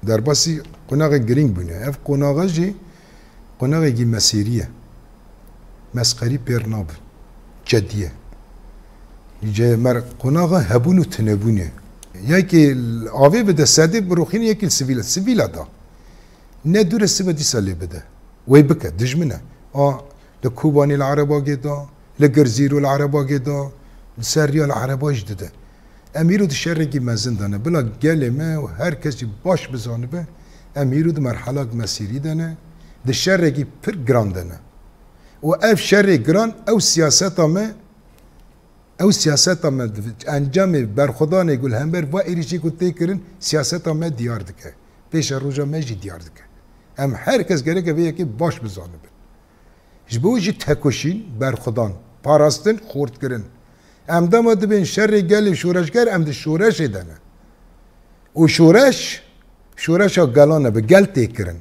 درباسی قناغ گرینگ بونه اف قناغ جی قناغ گی مسیریه مسخری پر ناب جدیه جه مر قناغ هبون و تنبونه یکی آوی بده ساده بروخین یکی سیویل دا نه دور سبه دی سالی بده وی بکه دجمنه لكوباني العربة جدا لجرزيرو العربة جدا لسريا العربة جدا أميرو تشرقي ما زندنا بلا جلمة وهر كسي باش بزانبه أميرو ده مرحلة مسيري دنا ده شرقي بير جراندنا وأف شرق جران أو سياسة ما أنجام برخدان يقول همبر وإيريشي كنت تكرن سياسة ما ديار دكه بيش الرجال ما يجي ديار دكه أم هر كس جريك بيه كي باش بزانبه جبوجی تکوشین بر خدان پاراستن خورد کردن ام دم دبین شر گلی شورشگر ام د شورش دنه و شورش ها گلانه به گل تکرن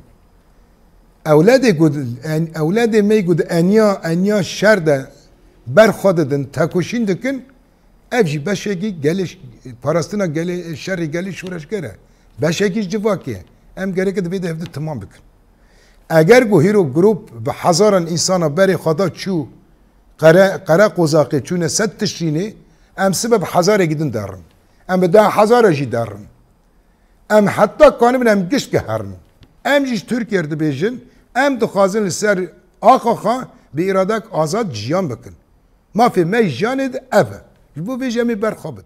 اولاد می گود انیا شر ده بر خوددن تکوشین دکن افجی بشگی گلی پاراستنا گلی شر گلی شورشگره بشگی جواکیه ام گره که دبیده هفته تمام بکن اگر گو هیرو گروپ به هزاران انسان بری خدا چو قره قوزاقی چونه ست تشینی ام سبب هزار گیدن دارن ام به 10,000 جی دارن ام حتی کانم ام گشت که هرن ام جیش ترکیه ده بیجن ام دخوازن سر آخا به ارادک آزاد جیان بکن ما فی می جاند اوه بو بیجه می برخوابد